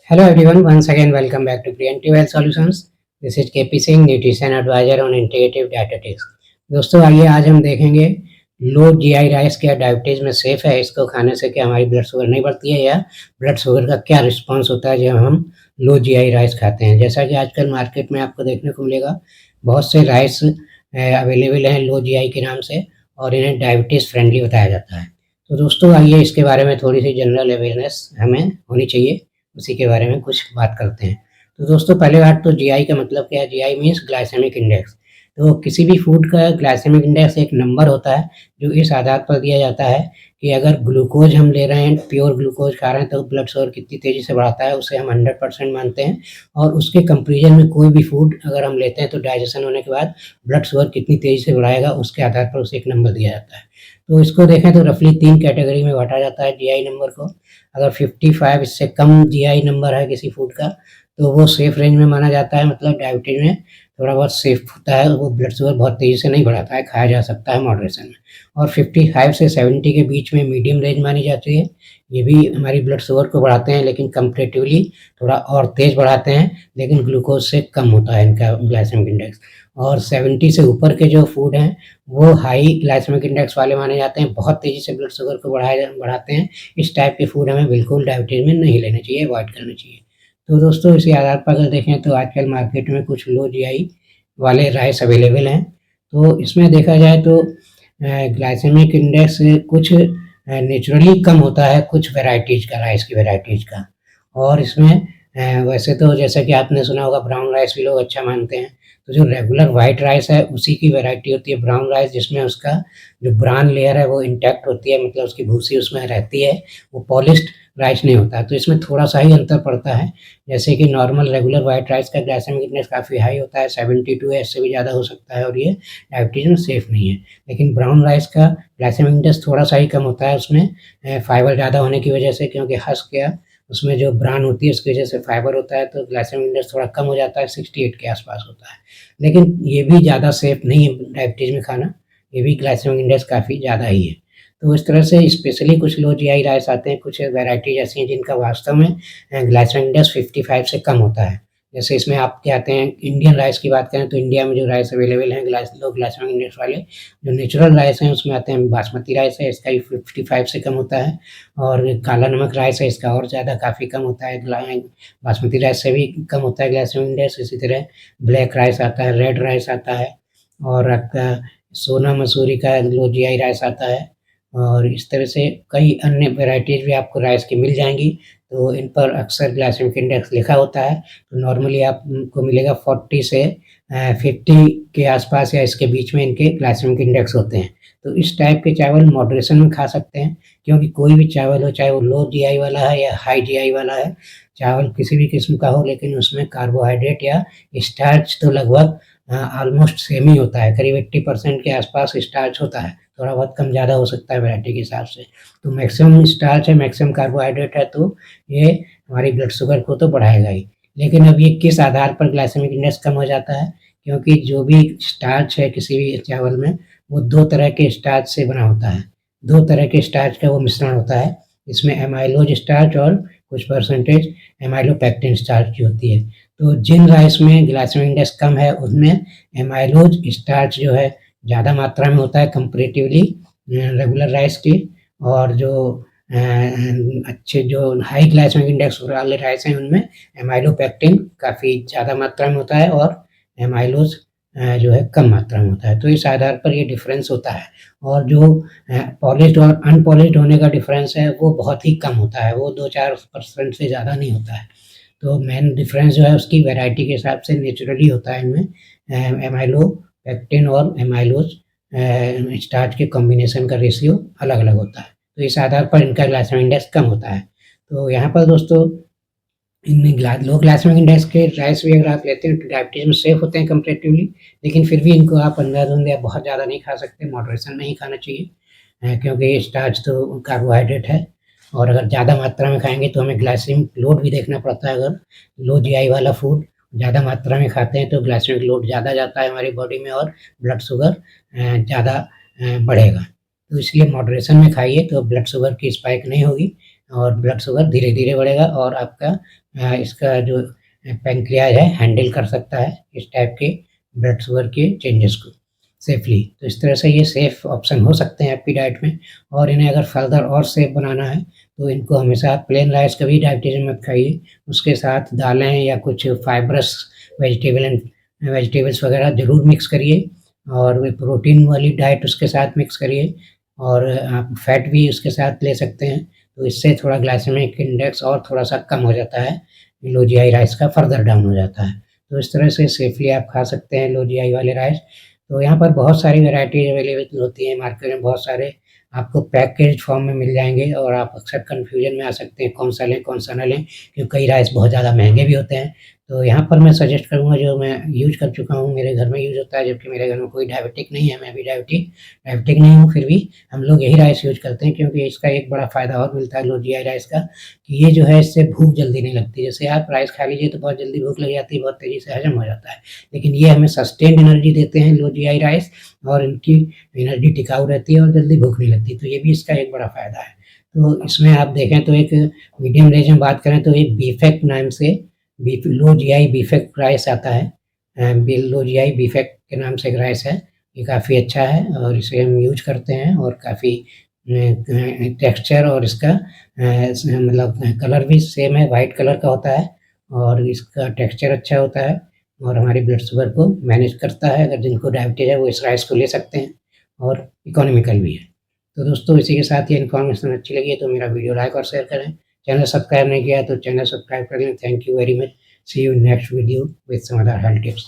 Hello everyone, once again welcome back to Preemptive Health Solutions. This is KP Singh, Nutrition Advisor on Integrative Dietetics. दोस्तों आइए आज हम देखेंगे low GI rice क्या diabetes में safe है, इसको खाने से क्या हमारी ब्लड शुगर नहीं बढ़ती है या ब्लड शुगर का क्या रिस्पॉन्स होता है जब हम लो जीआई राइस खाते हैं। जैसा कि आजकल मार्केट में आपको देखने को मिलेगा बहुत से राइस अवेलेबल हैं लो जीआई के नाम से और इन्हें डायबिटीज़ फ्रेंडली बताया जाता है। तो दोस्तों आइए इसके बारे में थोड़ी सी जनरल अवेयरनेस हमें होनी चाहिए, उसी के बारे में कुछ बात करते हैं। तो दोस्तों पहले बात तो जीआई का मतलब क्या है। GI means glycemic index. तो किसी भी फूड का ग्लाइसेमिक इंडेक्स एक नंबर होता है जो इस आधार पर दिया जाता है कि अगर ग्लूकोज हम ले रहे हैं, प्योर ग्लूकोज खा रहे हैं, तो ब्लड शुगर कितनी तेज़ी से बढ़ाता है, उसे हम 100% मानते हैं। और उसके कंपेरिजन में कोई भी फूड अगर हम लेते हैं तो डाइजेशन होने के बाद ब्लड शुगर कितनी तेज़ी से बढ़ाएगा, उसके आधार पर उसे एक नंबर दिया जाता है। तो इसको देखें तो रफली 3 कैटेगरी में बाँटा जाता है जीआई नंबर को। अगर 55 इससे कम जीआई नंबर है किसी फूड का तो वो सेफ रेंज में माना जाता है, मतलब डायबिटीज में थोड़ा बहुत सेफ होता है, वो ब्लड शुगर बहुत तेज़ी से नहीं बढ़ाता है, खाया जा सकता है मॉडरेशन में। और 55 से 70 के बीच में मीडियम रेंज मानी जाती है। ये भी हमारी ब्लड शुगर को बढ़ाते हैं लेकिन कंपैरेटिवली थोड़ा और तेज़ बढ़ाते हैं, लेकिन ग्लूकोज से कम होता है इनका ग्लाइसेमिक इंडेक्स। और 70 से ऊपर के जो फूड हैं वो हाई ग्लाइसेमिक इंडेक्स वाले माने जाते हैं, बहुत तेज़ी से ब्लड शुगर को बढ़ाते हैं। इस टाइप के फूड हमें बिल्कुल डायबिटीज़ में नहीं लेने चाहिए, अवॉइड करना चाहिए। तो दोस्तों इसी आधार पर अगर देखें तो आजकल मार्केट में कुछ लो जीआई वाले राइस अवेलेबल हैं। तो इसमें देखा जाए तो ग्लाइसेमिक इंडेक्स कुछ नेचुरली कम होता है कुछ वैराइटीज़ का, राइस की वैराइटीज़ का। और इसमें वैसे तो जैसा कि आपने सुना होगा ब्राउन राइस भी लोग अच्छा मानते हैं। तो जो रेगुलर वाइट राइस है उसी की वैराइटी होती है ब्राउन राइस, जिसमें उसका जो ब्राउन लेयर है वो इंटैक्ट होती है, मतलब उसकी भूसी उसमें रहती है, वो पॉलिश्ड राइस नहीं होता है। तो इसमें थोड़ा सा ही अंतर पड़ता है। जैसे कि नॉर्मल रेगुलर वाइट राइस का ग्लाइसेमिक इंडेक्स काफ़ी हाई होता है, 72 है, इससे भी ज़्यादा हो सकता है और ये डायबिटीज़ में सेफ नहीं है। लेकिन ब्राउन राइस का ग्लाइसेमिक इंडेक्स थोड़ा सा ही कम होता है, उसमें फाइबर ज़्यादा होने की वजह से, क्योंकि हस्क क्या उसमें जो ब्रान होती है उसकी वजह से फाइबर होता है, तो ग्लाइसेमिक इंडेक्स थोड़ा कम हो जाता है, 68 के आसपास होता है। लेकिन ये भी ज़्यादा सेफ नहीं है डायबिटीज़ में खाना, ये भी ग्लाइसेमिक इंडेक्स काफ़ी ज़्यादा ही है। तो इस तरह से स्पेशली कुछ लो जीआई राइस आते हैं, कुछ वैराइटीज़ ऐसी हैं जिनका वास्तव में ग्लाइसेमिक इंडेक्स 55 से कम होता है। जैसे इसमें आपके आते हैं इंडियन राइस की बात करें तो इंडिया में जो राइस अवेलेबल हैं लो ग्लाइसेमिक इंडेक्स वाले, जो नेचुरल राइस हैं उसमें आते हैं बासमती राइस है, इसका भी 55 से कम होता है। और काला नमक राइस है, इसका और ज़्यादा काफ़ी कम होता है, बासमती राइस से भी कम होता है ग्लाइसेमिक इंडेक्स। इसी तरह ब्लैक राइस आता है, रेड राइस आता है, और आपका सोना मसूरी का लो जीआई राइस आता है। और इस तरह से कई अन्य वैराइटीज़ भी आपको राइस की मिल जाएँगी। तो इन पर अक्सर ग्लाइसेमिक इंडेक्स लिखा होता है, तो नॉर्मली आपको मिलेगा 40 से 50 के आसपास या इसके बीच में इनके ग्लाइसेमिक इंडेक्स होते हैं। तो इस टाइप के चावल मॉडरेशन में खा सकते हैं, क्योंकि कोई भी चावल हो, चाहे वो लो जीआई वाला है या हाई जीआई वाला है, चावल किसी भी किस्म का हो, लेकिन उसमें कार्बोहाइड्रेट या स्टार्च तो लगभग ऑलमोस्ट सेम ही होता है, करीब 80% के आसपास स्टार्च होता है, थोड़ा बहुत कम ज़्यादा हो सकता है वैरायटी के हिसाब से। तो मैक्सिमम स्टार्च है, मैक्सिमम कार्बोहाइड्रेट है, तो ये हमारी ब्लड शुगर को तो बढ़ाएगा ही। लेकिन अब ये किस आधार पर ग्लाइसेमिक इंडेक्स कम हो जाता है, क्योंकि जो भी स्टार्च है किसी भी चावल में वो 2 तरह के स्टार्च से बना होता है, 2 तरह के स्टार्च का वो मिश्रण होता है। इसमें एमाइलोज स्टार्च और कुछ परसेंटेज एमाइलोपेक्टिन स्टार्च की होती है। तो जिन राइस में ग्लाइसेमिक इंडेक्स कम है उसमें एमाइलोज स्टार्च जो है ज़्यादा मात्रा में होता है कंपैरेटिवली रेगुलर राइस की। और जो अच्छे जो हाई ग्लाइसेमिक इंडेक्स वाले राइस हैं उनमें एमाइलोपेक्टिन काफ़ी ज़्यादा मात्रा में होता है और एमाइलोज जो है कम मात्रा में होता है। तो इस आधार पर ये डिफरेंस होता है। और जो पॉलिश्ड और अनपॉलिश्ड होने का डिफरेंस है वो बहुत ही कम होता है, वो 2-4% से ज़्यादा नहीं होता है। तो मेन डिफरेंस जो है उसकी वैरायटी के हिसाब से नेचुरली होता है इनमें। एमाइलोपेक्टिन और एमाइलोज स्टार्च के कॉम्बिनेशन का रेशियो अलग-अलग होता है। तो इस आधार पर इनका ग्लाइसेमिक इंडेक्स कम होता है। तो यहाँ पर दोस्तों इन लो ग्लाइसेमिक इंडेक्स के राइस भी अगर आप लेते हैं तो डायबिटीज़ में सेफ होते हैं कंपैरेटिवली, लेकिन फिर भी इनको आप अंधाधुंध या बहुत ज़्यादा नहीं खा सकते, मॉडरेशन में ही खाना चाहिए। क्योंकि स्टार्च तो कार्बोहाइड्रेट है और अगर ज़्यादा मात्रा में खाएँगे तो हमें ग्लाइसेमिक लोड भी देखना पड़ता है। अगर लो जीआई वाला फूड ज़्यादा मात्रा में खाते हैं तो ग्लाइसेमिक लोड ज़्यादा जाता है हमारी बॉडी में और ब्लड शुगर ज़्यादा बढ़ेगा। तो इसलिए मॉडरेशन में खाइए तो ब्लड शुगर की स्पाइक नहीं होगी और ब्लड शुगर धीरे-धीरे बढ़ेगा और आपका इसका जो पैंक्रियाज है हैंडल कर सकता है इस टाइप के ब्लड शुगर के चेंजेस को सेफली। तो इस तरह से ये सेफ ऑप्शन हो सकते हैं आपकी डाइट में। और इन्हें अगर फर्दर और सेफ बनाना है तो इनको हमेशा प्लेन राइस कभी डायबिटीज में मत खाइए, उसके साथ दालें या कुछ फाइब्रस वेजिटेबल्स वगैरह ज़रूर मिक्स करिए, और वे प्रोटीन वाली डाइट उसके साथ मिक्स करिए, और आप फैट भी उसके साथ ले सकते हैं। तो इससे थोड़ा ग्लाइसेमिक इंडेक्स और थोड़ा-सा कम हो जाता है, लो जीआई राइस का फर्दर डाउन हो जाता है। तो इस तरह से सेफली आप खा सकते हैं लो जीआई वाले राइस। तो यहाँ पर बहुत सारी वैराइटीज़ अवेलेबल होती हैं मार्केट में, बहुत सारे आपको पैकेज्ड फॉर्म में मिल जाएँगे, और आप अक्सर कन्फ्यूजन में आ सकते हैं कौन सा लें, कौन सा ना लें, क्योंकि कई राइस बहुत ज़्यादा महँगे भी होते हैं। तो यहाँ पर मैं सजेस्ट करूँगा जो मैं यूज़ कर चुका हूँ, मेरे घर में यूज़ होता है, जबकि मेरे घर में कोई डायबिटिक नहीं है, मैं भी डायबिटिक नहीं हूँ, फिर भी हम लोग यही राइस यूज़ करते हैं, क्योंकि इसका एक बड़ा फ़ायदा और मिलता है लो जीआई राइस का, कि ये जो है इससे भूख जल्दी नहीं लगती। जैसे आप राइस खा लीजिए तो बहुत जल्दी भूख लग जाती है, बहुत तेज़ी से हज़म हो जाता है। लेकिन ये हमें सस्टेन्ड एनर्जी देते हैं लो जीआई राइस, और इनकी एनर्जी टिकाऊ रहती है और जल्दी भूख नहीं लगती, तो ये भी इसका एक बड़ा फ़ायदा है। तो इसमें आप देखें तो एक मीडियम रेंज में बात करें तो एक बीफेक्ट नाम से लो जीआई बीफेक्ट राइस आता है। लो जीआई बीफेक्ट के नाम से एक राइस है, ये काफ़ी अच्छा है और इसे हम यूज़ करते हैं, और काफ़ी टेक्सचर और इसका मतलब कलर भी सेम है, वाइट कलर का होता है, और इसका टेक्सचर अच्छा होता है, और हमारी ब्लड शुगर को मैनेज करता है। अगर जिनको डायबिटीज़ है वो इस राइस को ले सकते हैं, और इकोनॉमिकल भी है। तो दोस्तों इसी के साथ ये इन्फॉर्मेशन अच्छी लगी है तो मेरा वीडियो लाइक और शेयर करें। चैनल सब्सक्राइब नहीं किया है तो चैनल सब्सक्राइब कर लें। Thank you very much. See you next video with some other health tips.